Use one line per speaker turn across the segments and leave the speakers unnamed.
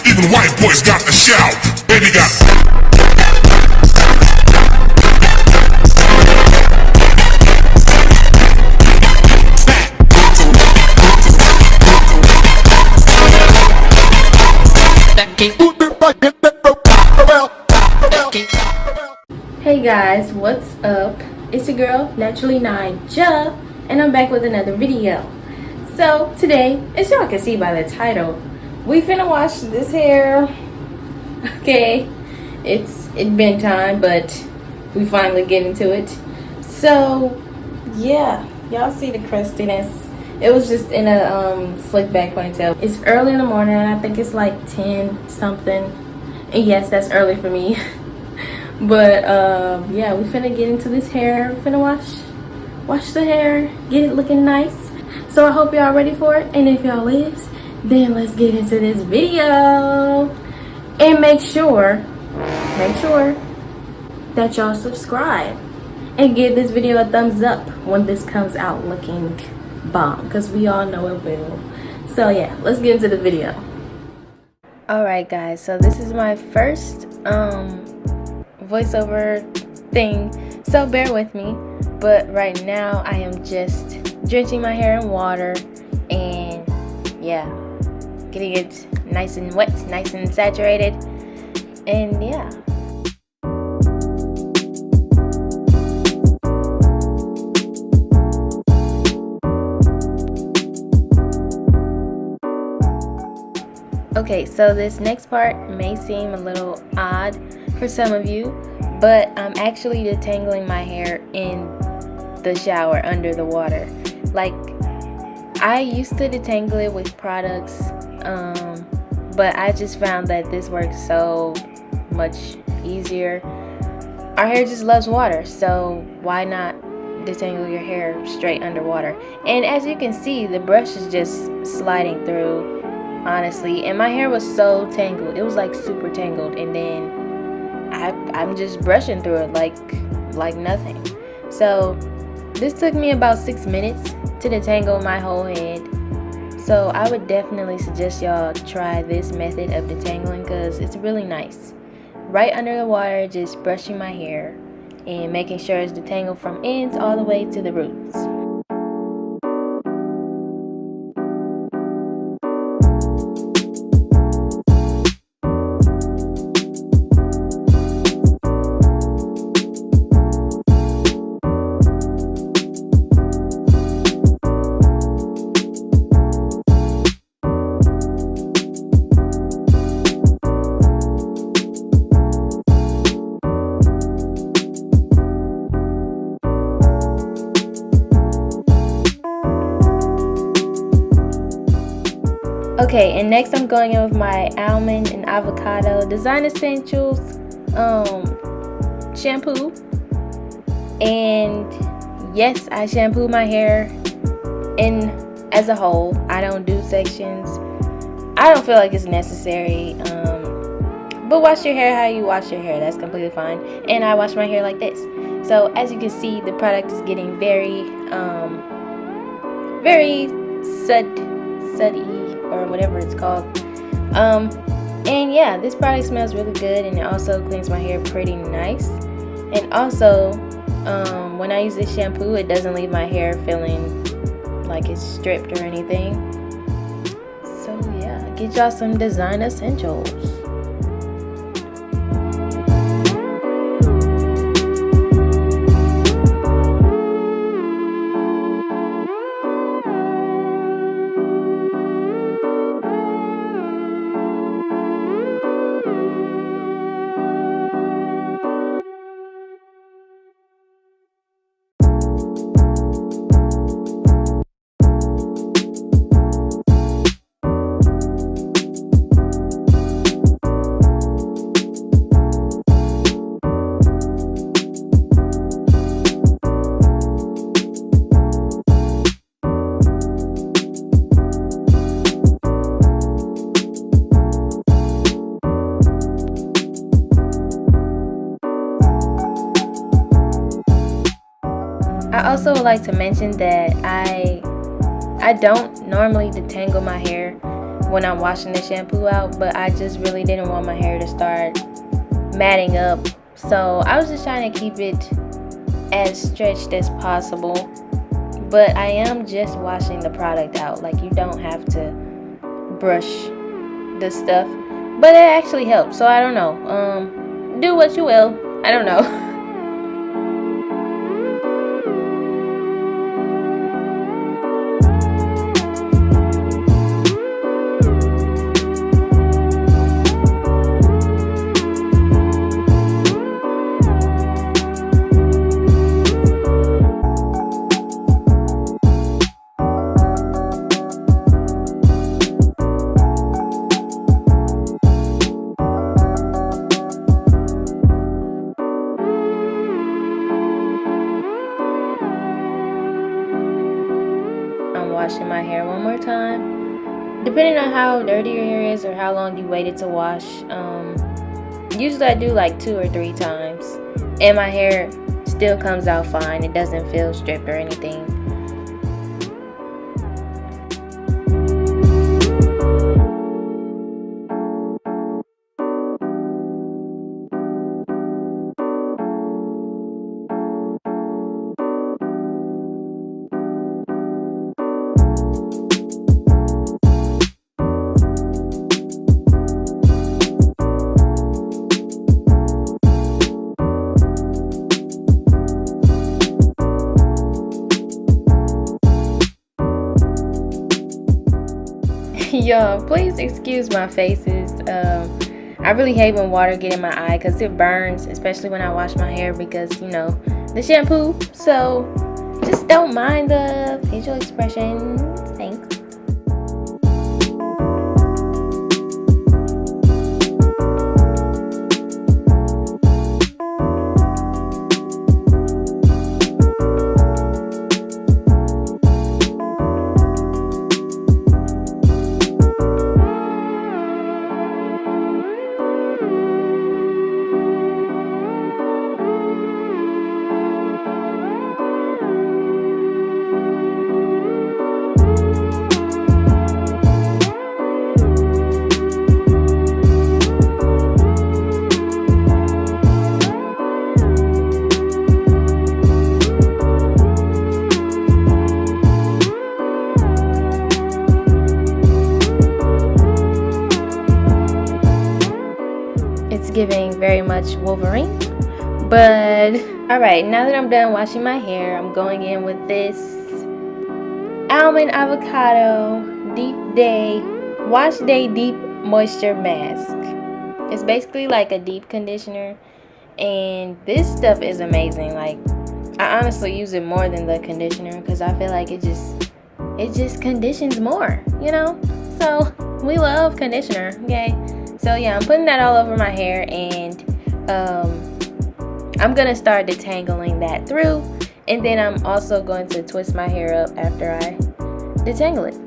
Even white boys got the shout. Baby got.
Hey guys, what's up? It's your girl, Naturally Nija, and I'm back with another video. So today, as y'all can see by the title, we finna wash this hair. Okay, it's been time, but we finally get into it. So yeah, y'all see the crustiness. It was just in a slick back ponytail. It's early in the morning. I think it's like 10 something, and yes, that's early for me. But yeah, we finna get into this hair. We finna wash the hair, get it looking nice. So I hope y'all ready for it, and if y'all is, then let's get into this video. And make sure that y'all subscribe and give this video a thumbs up when this comes out looking bomb, because we all know it will. So yeah, let's get into the video. Alright guys, so this is my first voiceover thing, so bear with me. But right now I am just drenching my hair in water and yeah, getting it nice and wet, nice and saturated, and yeah. Okay, so this next part may seem a little odd for some of you, but I'm actually detangling my hair in the shower under the water. Like, I used to detangle it with products, but I just found that this works so much easier. Our hair just loves water, so why not detangle your hair straight underwater? And as you can see, the brush is just sliding through, honestly, and my hair was so tangled. It was like super tangled, and then I'm just brushing through it like nothing. So this took me about 6 minutes to detangle my whole head. So I would definitely suggest y'all try this method of detangling, because it's really nice. Right under the water, just brushing my hair and making sure it's detangled from ends all the way to the roots. Okay, and next I'm going in with my almond and avocado design essentials shampoo. And yes, I shampoo my hair in as a whole. I don't do sections. I don't feel like it's necessary. But wash your hair how you wash your hair. That's completely fine. And I wash my hair like this. So as you can see, the product is getting very suddy, or whatever it's called. And yeah, this product smells really good, and it also cleans my hair pretty nice. And also, when I use this shampoo, it doesn't leave my hair feeling like it's stripped or anything. So yeah, get y'all some design essentials. I also would like to mention that I don't normally detangle my hair, when I'm washing the shampoo out, but I just really didn't want my hair to start matting up. So I was just trying to keep it as stretched as possible. But I am just washing the product out. Like, you don't have to brush the stuff. But it actually helps. So I don't know. Do what you will. I don't know. I'm washing my hair one more time. Depending on how dirty your hair is or how long you waited to wash, usually I do like 2 or 3 times, and my hair still comes out fine. It doesn't feel stripped or anything. Y'all, please excuse my faces. I really hate when water get in my eye because it burns, especially when I wash my hair because, you know, the shampoo. So just don't mind the facial expressions. Thanks. It's giving very much Wolverine. But alright, now that I'm done washing my hair, I'm going in with this Almond Avocado Deep Day Wash Day Deep Moisture Mask. It's basically like a deep conditioner, and this stuff is amazing. Like, I honestly use it more than the conditioner because I feel like it just conditions more, you know? So we love conditioner, okay? So yeah, I'm putting that all over my hair, and I'm gonna start detangling that through, and then I'm also going to twist my hair up after I detangle it.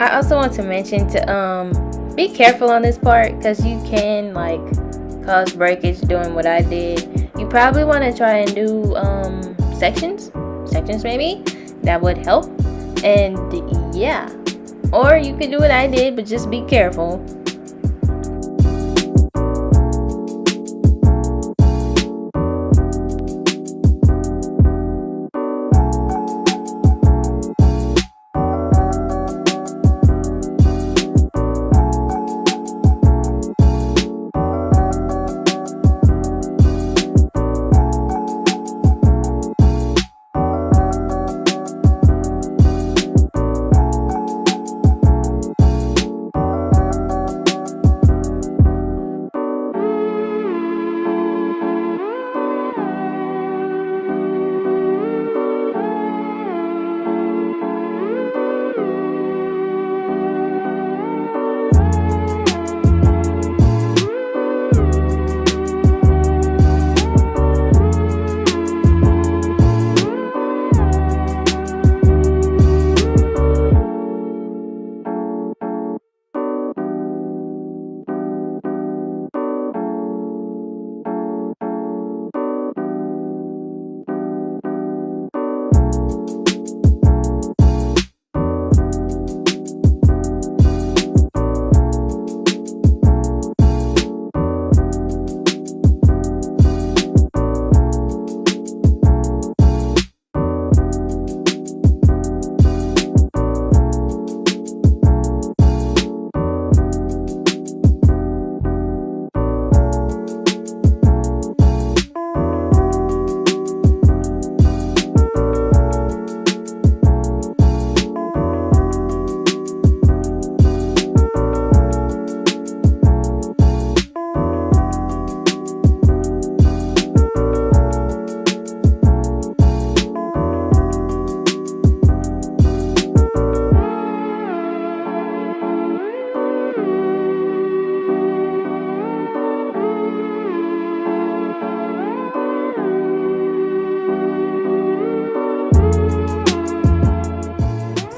I also want to mention to be careful on this part because you can like cause breakage doing what I did. You probably want to try and do sections maybe. That would help. And yeah, or you could do what I did, but just be careful.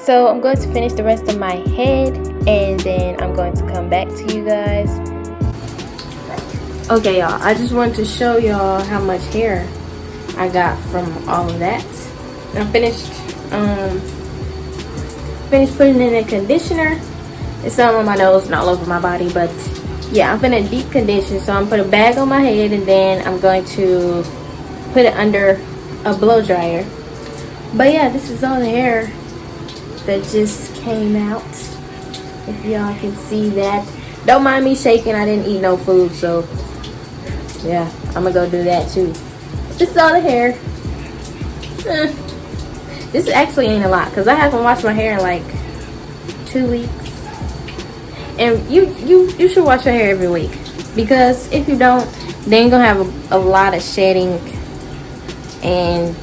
So I'm going to finish the rest of my head, and then I'm going to come back to you guys. Okay, y'all, I just wanted to show y'all how much hair I got from all of that. I finished putting in a conditioner. It's some on my nose and all over my body, but yeah, I'm gonna deep condition. So I'm gonna put a bag on my head, and then I'm going to put it under a blow dryer. But yeah, this is all the hair that just came out. If y'all can see that. Don't mind me shaking, I didn't eat no food, so yeah, I'm gonna go do that too. This is all the hair. This actually ain't a lot, because I haven't washed my hair in like 2 weeks. And you should wash your hair every week, because if you don't, then you're gonna have a lot of shedding, and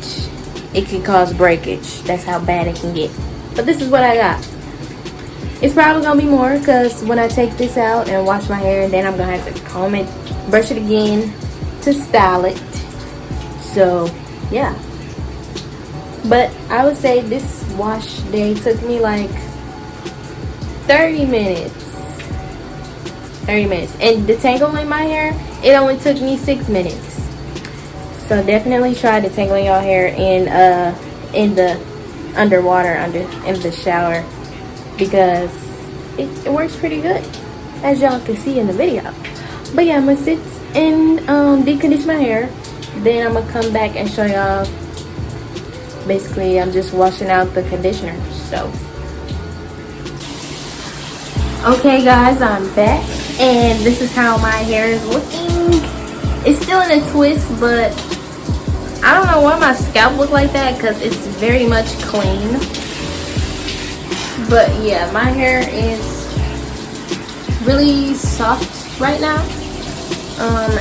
it can cause breakage. That's how bad it can get. But this is what I got. It's probably gonna be more, because when I take this out and wash my hair, then I'm gonna have to comb it, brush it again to style it. So yeah, but I would say this wash day took me like 30 minutes. And detangling my hair, it only took me 6 minutes. So definitely try detangling your hair in the underwater, in the shower, because it works pretty good, as y'all can see in the video. But yeah, I'm gonna sit and deep condition my hair, then I'm gonna come back and show y'all. Basically, I'm just washing out the conditioner. So okay guys, I'm back, and this is how my hair is looking. It's still in a twist, but I don't know why my scalp looks like that, because it's very much clean. But yeah, my hair is really soft right now.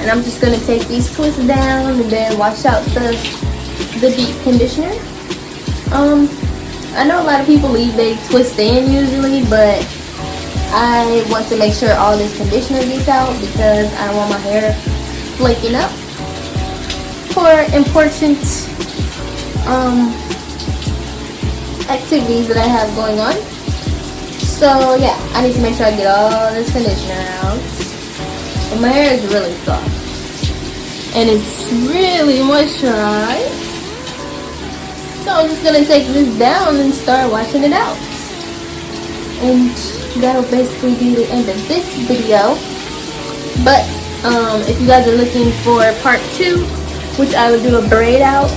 And I'm just gonna take these twists down and then wash out the deep conditioner. I know a lot of people leave they twist in usually, but I want to make sure all this conditioner gets out, because I don't want my hair flaking up for important activities that I have going on. So yeah, I need to make sure I get all this conditioner out. And my hair is really soft, and it's really moisturized. So I'm just gonna take this down and start washing it out. And that'll basically be the end of this video. But if you guys are looking for part 2, which I will do a braid out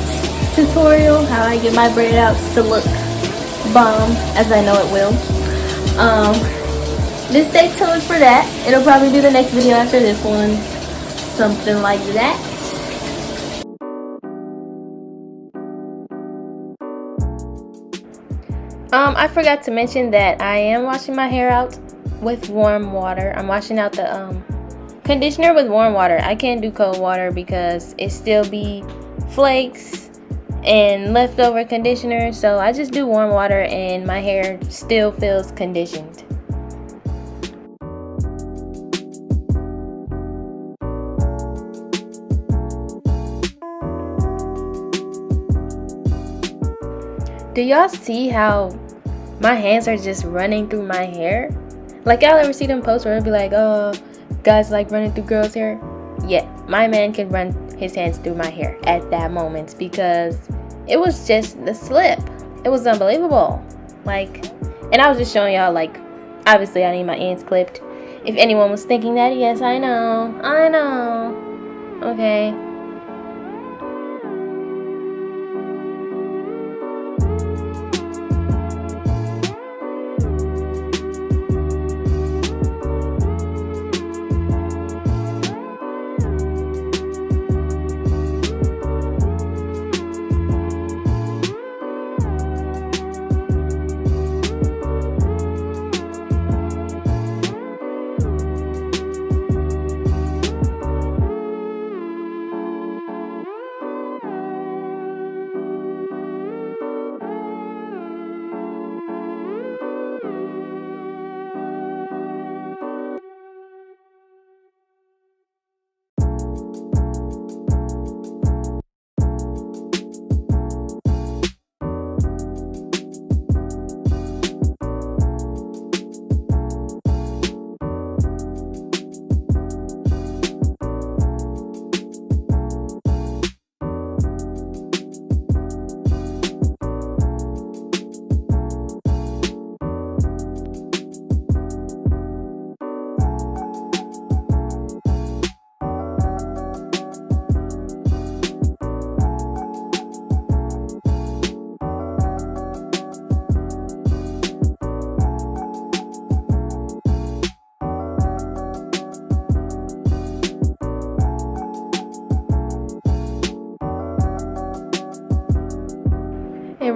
tutorial, how I get my braid outs to look bomb, as I know it will. Just stay tuned for that. It'll probably be the next video after this one, something like that. I forgot to mention that I am washing my hair out with warm water. I'm washing out the conditioner with warm water. I can't do cold water because it still be flakes and leftover conditioner. So I just do warm water, and my hair still feels conditioned. Do y'all see how my hands are just running through my hair? Like, y'all ever see them posts where it'll be like, oh, guys like running through girls' hair? Yeah, my man can run his hands through my hair at that moment, because it was just the slip. It was unbelievable. Like, and I was just showing y'all, like, obviously I need my ends clipped. If anyone was thinking that, yes, I know. Okay.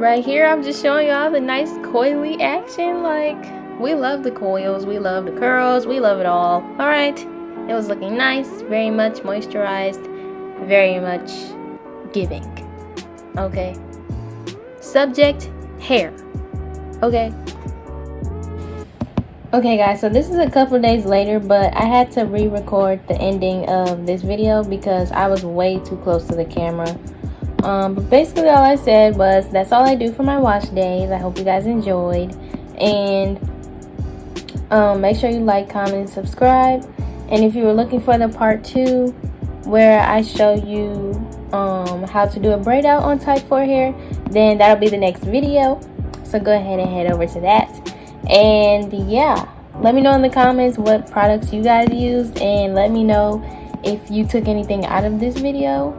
right here I'm just showing y'all the nice coily action. Like, we love the coils, we love the curls, we love it all. Alright, it was looking nice, very much moisturized, very much giving. Okay, subject, hair. Okay. Okay guys, so this is a couple days later, but I had to re-record the ending of this video because I was way too close to the camera. But basically all I said was, that's all I do for my wash days. I hope you guys enjoyed. And make sure you like, comment, and subscribe. And if you were looking for the part 2, where I show you how to do a braid out on type 4 hair, then that'll be the next video. So go ahead and head over to that. And yeah, let me know in the comments what products you guys used, and let me know if you took anything out of this video.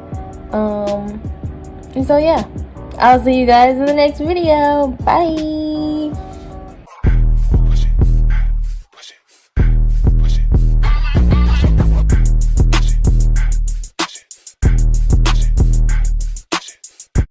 And so yeah, I'll see you guys in the next video. Bye.